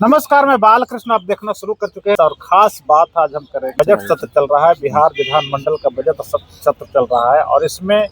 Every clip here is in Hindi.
नमस्कार, मैं बालकृष्ण। आप देखना शुरू कर चुके हैं और खास बात आज हम करेंगे। बजट सत्र चल रहा है, बिहार विधानमंडल का बजट सत्र चल रहा है और इसमें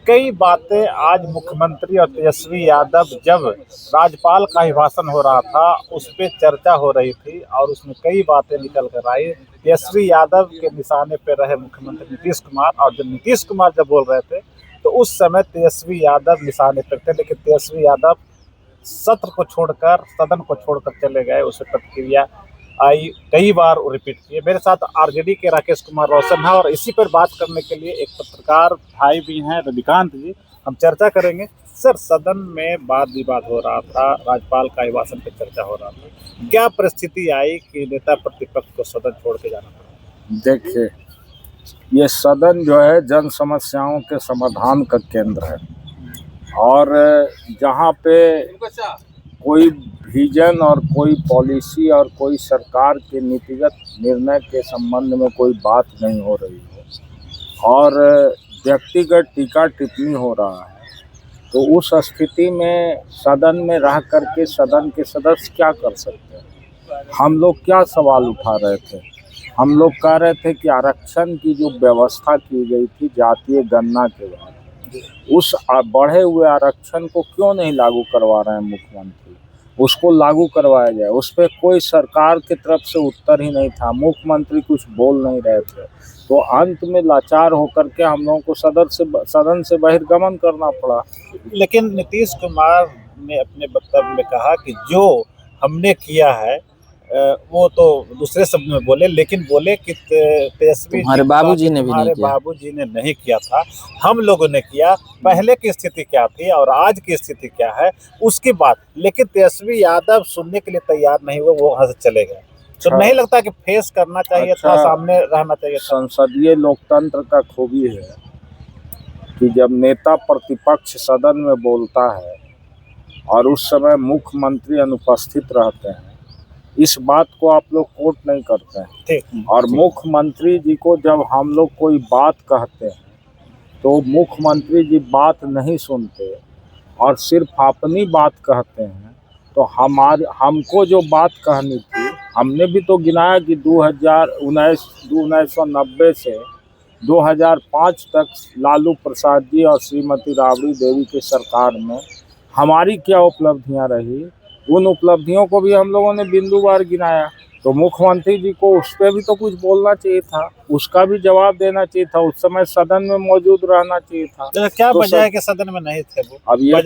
कई बातें आज मुख्यमंत्री और तेजस्वी यादव जब राज्यपाल का अभिभाषण हो रहा था उस पर चर्चा हो रही थी और उसमें कई बातें निकल कर आई। तेजस्वी यादव के निशाने पर रहे मुख्यमंत्री नीतीश कुमार और जब नीतीश कुमार जब बोल रहे थे तो उस समय तेजस्वी यादव निशाने पर थे, लेकिन तेजस्वी यादव सत्र को छोड़कर सदन को छोड़कर चले गए। उसे प्रतिक्रिया आई, कई बार रिपीट किए। मेरे साथ आरजेडी के राकेश कुमार रोशन है और इसी पर बात करने के लिए एक पत्रकार भाई भी हैं, रविकांत जी। हम चर्चा करेंगे। सर, सदन में वाद विवाद हो रहा था, राज्यपाल का अभिभाषण पर चर्चा हो रहा था, क्या परिस्थिति आई कि नेता प्रतिपक्ष को सदन छोड़ के जाना पड़ा? देखिए, ये सदन जो है जन समस्याओं के समाधान का केंद्र है और जहाँ पे कोई विजन और कोई पॉलिसी और कोई सरकार के नीतिगत निर्णय के संबंध में कोई बात नहीं हो रही है और व्यक्तिगत टीका टिप्पणी हो रहा है, तो उस स्थिति में सदन में रह करके सदन के सदस्य क्या कर सकते हैं। हम लोग क्या सवाल उठा रहे थे? हम लोग कह रहे थे कि आरक्षण की जो व्यवस्था की गई थी जातीय गणना के बाद, उस बढ़े हुए आरक्षण को क्यों नहीं लागू करवा रहे हैं मुख्यमंत्री? उसको लागू करवाया जाए। उस पर कोई सरकार की तरफ से उत्तर ही नहीं था, मुख्यमंत्री कुछ बोल नहीं रहे थे। तो अंत में लाचार होकर के हम लोगों को सदन से बहिर्गमन करना पड़ा। लेकिन नीतीश कुमार ने अपने वक्तव्य में कहा कि जो हमने किया है वो तो दूसरे शब्द में बोले, लेकिन बोले कि तेजस्वी हमारे बाबूजी ने भी नहीं किया। बाबूजी ने नहीं किया था, हम लोगों ने किया। पहले की स्थिति क्या थी और आज की स्थिति क्या है उसकी बात। लेकिन तेजस्वी यादव सुनने के लिए तैयार नहीं हुए, वो वहां से चले गए। तो नहीं लगता कि फेस करना चाहिए था, सामने रहना चाहिए? संसदीय लोकतंत्र का खूबी है कि जब नेता प्रतिपक्ष सदन में बोलता है और उस समय मुख्यमंत्री अनुपस्थित रहते हैं, इस बात को आप लोग कोट नहीं करते हैं। और मुख्यमंत्री जी को जब हम लोग कोई बात कहते हैं तो मुख्यमंत्री जी बात नहीं सुनते और सिर्फ अपनी बात कहते हैं। तो हमको जो बात कहनी थी, हमने भी तो गिनाया कि 1990 से 2005 तक लालू प्रसाद जी और श्रीमती राबड़ी देवी की सरकार में हमारी क्या उपलब्धियां रही, उन उपलब्धियों को भी हम लोगों ने बिंदुवार गिनाया। तो मुख्यमंत्री जी को उस पर भी तो कुछ बोलना चाहिए था, उसका भी जवाब देना चाहिए था, उस समय सदन में मौजूद रहना चाहिए था। तो क्या वजह है कि सदन में नहीं थे वो? अब ये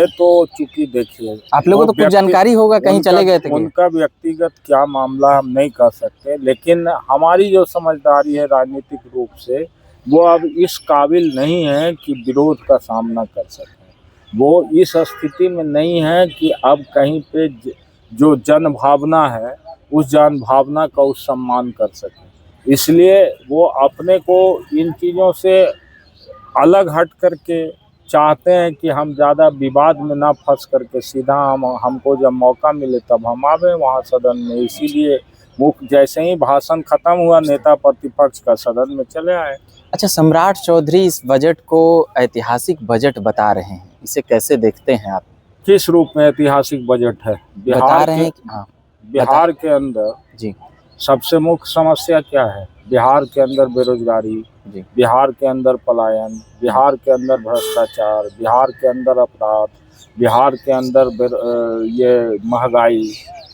तो चूंकि देखिए, आप लोगों को तो कुछ जानकारी होगा, कहीं चले गए थे। उनका व्यक्तिगत क्या मामला हम नहीं कह सकते, लेकिन हमारी जो समझदारी है राजनीतिक रूप से, वो अब इस काबिल नहीं है कि विरोध का सामना कर सके। वो इस स्थिति में नहीं है कि अब कहीं पे जो जन भावना है उस जन भावना का उस सम्मान कर सके। इसलिए वो अपने को इन चीज़ों से अलग हट करके चाहते हैं कि हम ज़्यादा विवाद में ना फंस करके सीधा हमको जब मौका मिले तब हम आवे वहाँ सदन में। इसीलिए जैसे ही भाषण खत्म हुआ नेता प्रतिपक्ष का, सदन में चले आए। अच्छा, सम्राट चौधरी इस बजट को ऐतिहासिक बजट बता रहे हैं, इसे कैसे देखते हैं आप? किस रूप में ऐतिहासिक बजट है? बता रहे हैं कि बिहार के अंदर जी सबसे मुख्य समस्या क्या है? बिहार के अंदर बेरोजगारी, बिहार के अंदर पलायन, बिहार के अंदर भ्रष्टाचार, बिहार के अंदर अपराध, बिहार के अंदर ये महंगाई,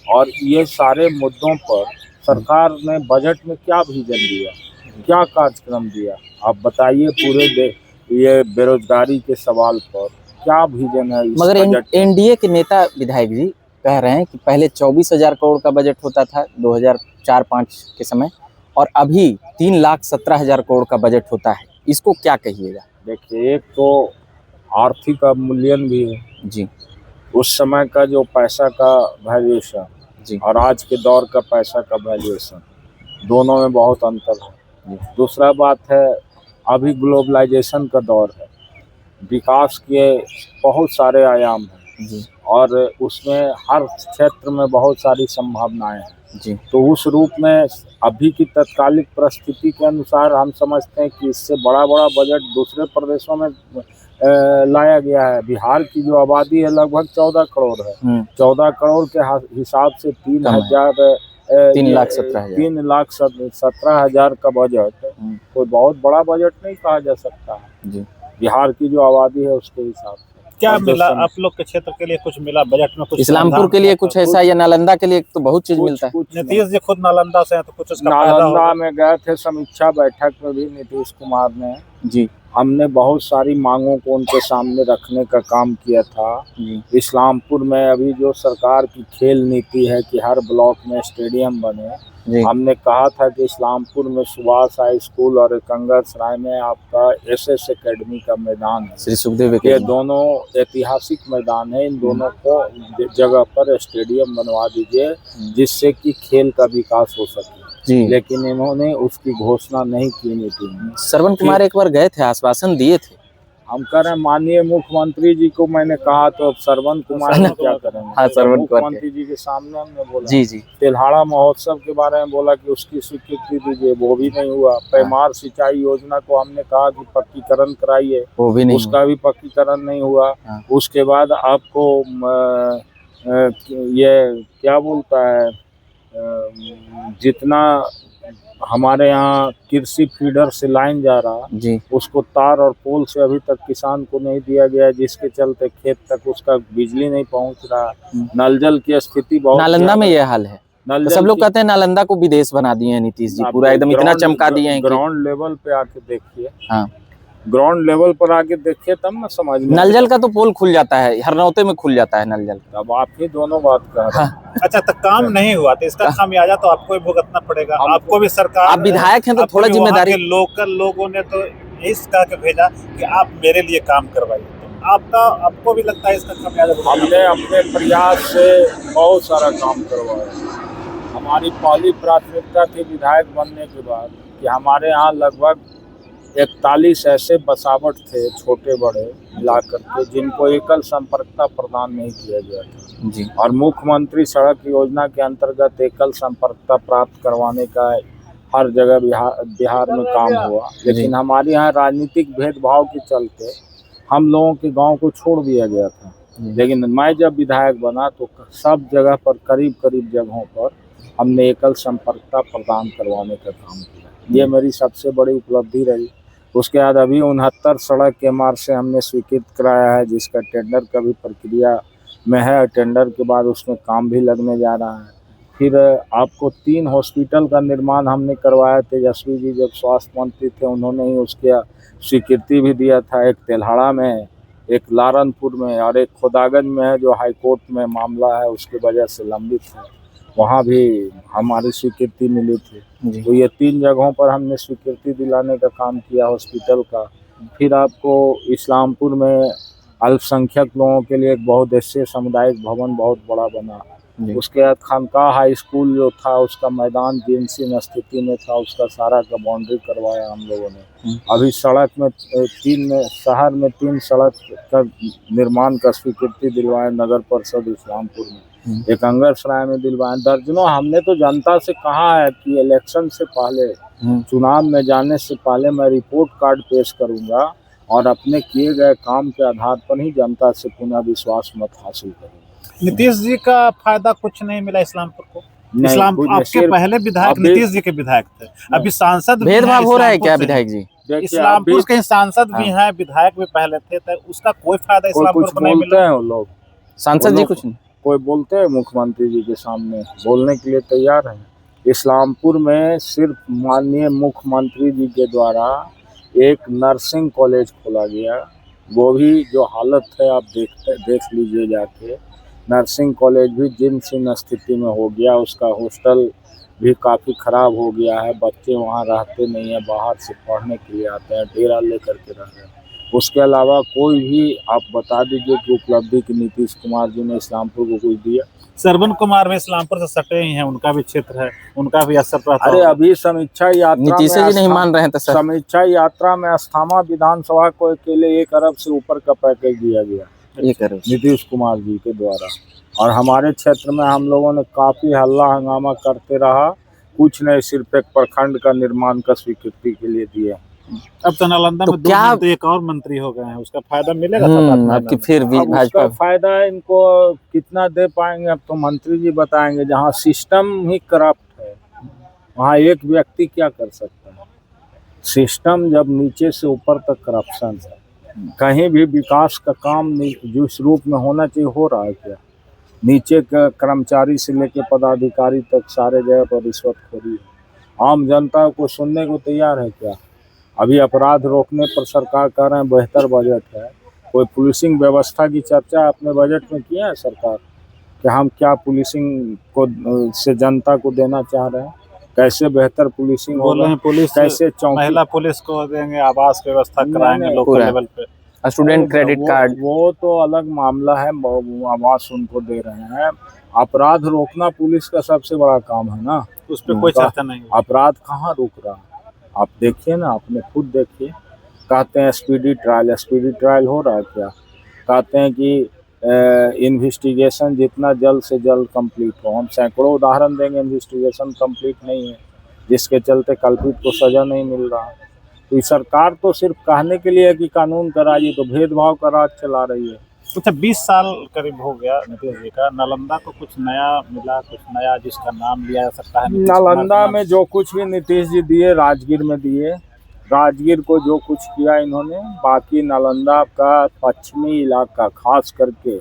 और ये सारे मुद्दों पर सरकार ने बजट में क्या विजन दिया, क्या कार्यक्रम दिया? आप बताइए। पूरे ये बेरोजगारी के सवाल पर क्या विजन है? मगर एनडीए के नेता विधायक जी कह रहे हैं कि पहले 24,000 करोड़ का बजट होता था 2004-05 के समय, और अभी 3,17,000 करोड़ का बजट होता है। इसको क्या कहिएगा? देखिए, एक तो आर्थिक अवमूल्यन भी है जी, उस समय का जो पैसा का वैल्यूएशन जी, और आज के दौर का पैसा का वैल्यूएशन, दोनों में बहुत अंतर है। दूसरा बात है, अभी ग्लोबलाइजेशन का दौर है, विकास के बहुत सारे आयाम हैं जी, और उसमें हर क्षेत्र में बहुत सारी संभावनाएं हैं जी। तो उस रूप में अभी की तत्कालिक परिस्थिति के अनुसार हम समझते हैं कि इससे बड़ा बजट दूसरे प्रदेशों में लाया गया है। बिहार की जो आबादी है लगभग 14 करोड़ है। 14 करोड़ के हिसाब से 3,17,000 का बजट कोई बहुत बड़ा बजट नहीं कहा जा सकता है जी। बिहार की जो आबादी है उसके हिसाब से। क्या मिला आप लोग के क्षेत्र के लिए? कुछ मिला बजट में? कुछ इस्लामपुर के लिए कुछ ऐसा या नालंदा के लिए तो बहुत चीज मिलता है। नीतीश जी खुद नालंदा से हैं तो कुछ उसका फायदा नालंदा होगा। में गए थे समीक्षा बैठक में भी नीतीश कुमार ने जी। हमने बहुत सारी मांगों को उनके सामने रखने का काम किया था। इस्लामपुर में अभी जो सरकार की खेल नीति है कि हर ब्लॉक में स्टेडियम बने, हमने कहा था कि इस्लामपुर में सुभाष हाई स्कूल और एकंगरसराय में आपका एसएस एकेडमी का मैदान है, श्री सुखदेव, ये दोनों ऐतिहासिक मैदान है। इन दोनों को जगह पर स्टेडियम बनवा दीजिए जिससे कि खेल का विकास हो सके जी। लेकिन इन्होंने उसकी घोषणा नहीं की नीति में। श्रवण कुमार एक बार गए थे, आश्वासन दिए थे। हम कह रहे हैं माननीय मुख्यमंत्री जी को मैंने कहा तो अब श्रवण कुमार ने क्या करेंगे। हाँ, श्रवण मुख्यमंत्री जी के सामने हमने बोला जी जी। तेल्हाड़ा महोत्सव के बारे में बोला कि उसकी स्वीकृति दीजिए, वो भी नहीं हुआ। पैमार सिंचाई योजना को हमने कहा कि पक्कीकरण कराइए, वो भी नहीं, उसका भी पक्कीकरण नहीं हुआ। उसके बाद आपको ये क्या बोलता है, जितना हमारे यहाँ कृषि फीडर से लाइन जा रहा जी, उसको तार और पोल से अभी तक किसान को नहीं दिया गया, जिसके चलते खेत तक उसका बिजली नहीं पहुंच रहा। नल जल की स्थिति बहुत, नालंदा में यह हाल है। तो सब लोग कहते हैं नालंदा को विदेश बना दिए हैं नीतीश जी, पूरा एकदम इतना चमका दिए हैं। ग्राउंड लेवल पे आके देखिए, हाँ, ग्राउंड लेवल पर आके देखिए तब ना समझ में। नल जल का तो पोल खुल जाता है, हरनौते में खुल जाता है नल जल। अब आप ही दोनों बात कर रहे हैं। अच्छा, तो काम नहीं हुआ तो इसका खामियाजा तो आपको ही भुगतना पड़ेगा। आपको भी सरकार, आप विधायक हैं तो थोड़ा जिम्मेदारी। लोकल लोगों ने तो यही कह के भेजा कि आप मेरे लिए काम करवाइए, तो आपको भी लगता है इसका खामियाजा? हमने अपने प्रयास से बहुत सारा काम करवाया। हमारी पहली प्राथमिकता थी विधायक बनने के बाद कि हमारे यहाँ लगभग 41 ऐसे बसावट थे छोटे बड़े मिला करके जिनको एकल संपर्कता प्रदान नहीं किया गया था जी। और मुख्यमंत्री सड़क योजना के अंतर्गत एकल संपर्कता प्राप्त करवाने का हर जगह बिहार में काम हुआ। लेकिन हमारे यहाँ राजनीतिक भेदभाव के चलते हम लोगों के गांव को छोड़ दिया गया था। लेकिन मैं जब विधायक बना तो सब जगह पर करीब करीब जगहों पर हमने एकल संपर्कता प्रदान करवाने का काम किया। ये मेरी सबसे बड़ी उपलब्धि रही। उसके बाद अभी 69 सड़क के मार्ग से हमने स्वीकृत कराया है, जिसका टेंडर का भी प्रक्रिया में है। टेंडर के बाद उसमें काम भी लगने जा रहा है। फिर आपको 3 हॉस्पिटल का निर्माण हमने करवाया। तेजस्वी जी जब स्वास्थ्य मंत्री थे उन्होंने ही उसकी स्वीकृति भी दिया था। एक तेल्हाड़ा में, एक लारनपुर में और एक खुदागंज में है जो हाईकोर्ट में मामला है उसकी वजह से लंबित है, वहाँ भी हमारी स्वीकृति मिली थी। तो ये 3 जगहों पर हमने स्वीकृति दिलाने का काम किया हॉस्पिटल का। फिर आपको इस्लामपुर में अल्पसंख्यक लोगों के लिए एक बहुउद्देशीय सामुदायिक भवन बहुत बड़ा बना। उसके बाद खानका हाई स्कूल जो था उसका मैदान जीर्णशीर्ण स्थिति में था, उसका सारा का बाउंड्री करवाया हम लोगों ने। अभी सड़क में 3 शहर में 3 सड़क का निर्माण का स्वीकृति दिलवाए नगर परिषद इस्लामपुर में, एकंगरसराय में दिलवाए। दर्जनों हमने तो जनता से कहा है कि इलेक्शन से पहले, चुनाव में जाने से पहले मैं रिपोर्ट कार्ड पेश करूंगा और अपने किए गए काम के आधार पर ही जनता से पुनः विश्वास मत हासिल करूंगा। नीतीश जी का फायदा कुछ नहीं मिला इस्लामपुर को? आपके पहले विधायक नीतीश जी के विधायक थे, अभी सांसद। भेदभाव हो रहा है क्या विधायक जी? इस्लामपुर के सांसद भी हैं, विधायक भी पहले थे, तो उसका कोई फायदा इस्लामपुर को नहीं मिला? लोग सांसद जी कुछ नहीं, कोई बोलते हैं मुख्यमंत्री जी के सामने बोलने के लिए तैयार हैं। इस्लामपुर में सिर्फ माननीय मुख्यमंत्री जी के द्वारा एक नर्सिंग कॉलेज खोला गया, वो भी जो हालत है आप देख लीजिए जाके। नर्सिंग कॉलेज भी जीर्णशीर्ण स्थिति में हो गया, उसका हॉस्टल भी काफ़ी ख़राब हो गया है। बच्चे वहाँ रहते नहीं हैं, बाहर से पढ़ने के लिए आते हैं, डेरा लेकर के रह रहे हैं। उसके अलावा कोई भी आप बता दीजिए कि उपलब्धि की नीतीश कुमार जी ने इस्लामपुर को कुछ दिया। श्रवण कुमार में इस्लामपुर से सटे ही हैं, उनका भी क्षेत्र है, उनका भी असर पड़ा। अरे अभी समीक्षा यात्रा नीतीश जी नहीं मान रहे हैं तो समीक्षा यात्रा में अस्थामा विधानसभा को अकेले 1 अरब से ऊपर का पैकेज दिया गया नीतीश कुमार जी के द्वारा। और हमारे क्षेत्र में हम लोगों ने काफ़ी हल्ला हंगामा करते रहा, कुछ नहीं, सिर्फ एक प्रखंड का निर्माण का स्वीकृति के लिए दिया। अब तो नालंदा तो में दो क्या- मंत्री एक और मंत्री हो गए हैं, उसका फायदा मिलेगा अब कि फिर भी अब उसका भाजपा फायदा इनको कितना दे पाएंगे अब तो मंत्री जी बताएंगे। जहाँ सिस्टम ही करप्ट है वहाँ एक व्यक्ति क्या कर सकता है। सिस्टम जब नीचे से ऊपर तक करप्शन है, कहीं भी विकास का काम जिस रूप में होना चाहिए हो रहा है क्या? नीचे का कर्मचारी से लेकर पदाधिकारी तक सारे जगह पर रिश्वतखोरी है। आम जनता को सुनने को तैयार है क्या? अभी अपराध रोकने पर सरकार कह रहे हैं बेहतर बजट है। कोई पुलिसिंग व्यवस्था की चर्चा अपने बजट में किया है सरकार कि हम क्या पुलिसिंग को से जनता को देना चाह रहे हैं, कैसे बेहतर पुलिसिंग बोले होगा, हैं पुलिस कैसे चौकी महिला पुलिस को देंगे, आवास व्यवस्था नहीं, कराएंगे नहीं, लोकल पूरा। लेवल पे। स्टूडेंट क्रेडिट कार्ड, वो तो अलग मामला है, वो आवास उनको दे रहे हैं। अपराध रोकना पुलिस का सबसे बड़ा काम है ना, उस पर कोई चर्चा नहीं हुई। अपराध कहाँ रुक रहा है? आप देखिए ना, अपने खुद देखिए। कहते हैं स्पीडी ट्रायल हो रहा है क्या? कहते हैं कि इन्वेस्टिगेशन जितना जल्द से जल्द कंप्लीट हो। हम सैकड़ों उदाहरण देंगे, इन्वेस्टिगेशन कंप्लीट नहीं है, जिसके चलते कल्पित को सजा नहीं मिल रहा। तो ये सरकार तो सिर्फ कहने के लिए कि कानून कराइए, तो भेदभाव का राज चला रही है। अच्छा 20 साल करीब हो गया नीतीश जी का, नालंदा को कुछ नया मिला, कुछ नया जिसका नाम लिया जा सकता है नीतीश कुमार नालंदा के नाम में जो कुछ भी नीतीश जी दिए, राजगीर में दिए। राजगीर को जो कुछ किया इन्होंने, बाकी नालंदा का पश्चिमी इलाका खास करके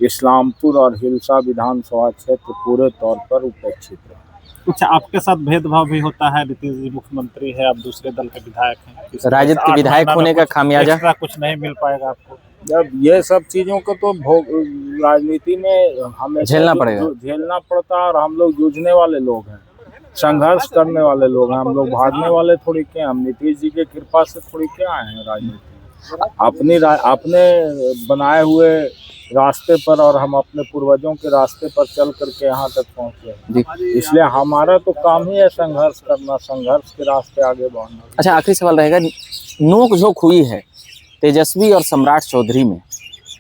इस्लामपुर और हिलसा विधानसभा क्षेत्र पूरे तौर पर उपेक्षित है। अच्छा, आपके साथ भेदभाव भी होता है? नीतीश जी मुख्यमंत्री है, आप दूसरे दल के विधायक हैं, इसमें राजद के 8 विधायक महीना में होने का कुछ खामियाजा? एक्स्ट्रा कुछ नहीं मिल पाएगा आपको? जब ये सब चीजों को तो राजनीति में हमें झेलना पड़ेगा। झेलना पड़ता है। और हम लोग जूझने वाले लोग हैं, संघर्ष करने वाले लोग हैं, हम लोग भागने वाले थोड़ी क्या। हम नीतीश जी के कृपा से थोड़ी क्या आए हैं राजनीति में। अपने बनाए हुए रास्ते पर और हम अपने पूर्वजों के रास्ते पर चल करके यहाँ तक पहुँचे हैं। इसलिए हमारा तो काम ही है संघर्ष करना, संघर्ष के रास्ते आगे बढ़ना। अच्छा आखिरी सवाल रहेगा, नोक झोंक हुई है तेजस्वी और सम्राट चौधरी में,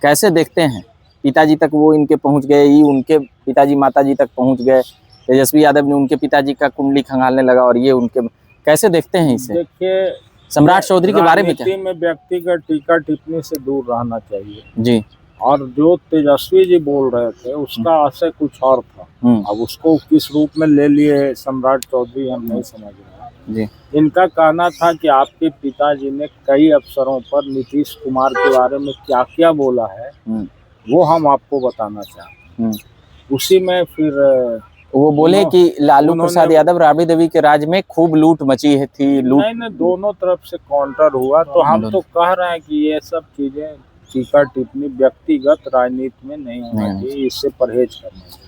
कैसे देखते हैं? पिताजी तक वो इनके पहुंच गए, ये उनके पिताजी माताजी तक पहुंच गए, तेजस्वी यादव ने उनके पिताजी का कुंडली खंगालने लगा और ये उनके, कैसे देखते हैं इसे? देखिए, सम्राट चौधरी के बारे में क्या? राजनीति में व्यक्तिगत टीका टिप्पणी से दूर रहना चाहिए जी। और जो तेजस्वी जी बोल रहे थे उसका आशय कुछ और था। अब उसको किस रूप में ले लिए सम्राट चौधरी हम नहीं समझ रहे जी। इनका कहना था कि आपके पिताजी ने कई अवसरों पर नीतीश कुमार के बारे में क्या क्या बोला है वो हम आपको बताना चाहते हैं। उसी में फिर वो बोले कि लालू प्रसाद यादव राबड़ी देवी के राज में खूब लूट मची है थी, लूट नहीं, दोनों तरफ से काउंटर हुआ। तो हम तो कह रहे हैं कि ये सब चीजें टीका टिप्पणी व्यक्तिगत राजनीति में नहीं होना चाहिए, इससे परहेज करना चाहिए।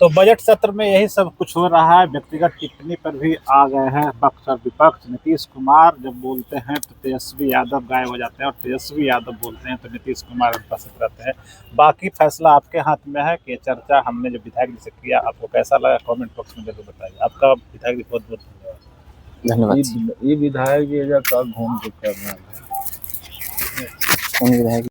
तो बजट सत्र में यही सब कुछ हो रहा है, व्यक्तिगत टिप्पणी पर भी आ गए हैं पक्ष और विपक्ष। नीतीश कुमार जब बोलते हैं तो तेजस्वी यादव गायब हो जाते हैं, और तेजस्वी यादव बोलते हैं तो नीतीश कुमार उपस्थित रहते हैं। बाकी फैसला आपके हाथ में है कि चर्चा हमने जो विधायक जी से किया, आपको कैसा लगा कमेंट बॉक्स में जरूर बताइए। आपका विधायक जी बहुत बहुत धन्यवाद। ये विधायक जी कल घूम के कर रहे हैं। कौन विधायक?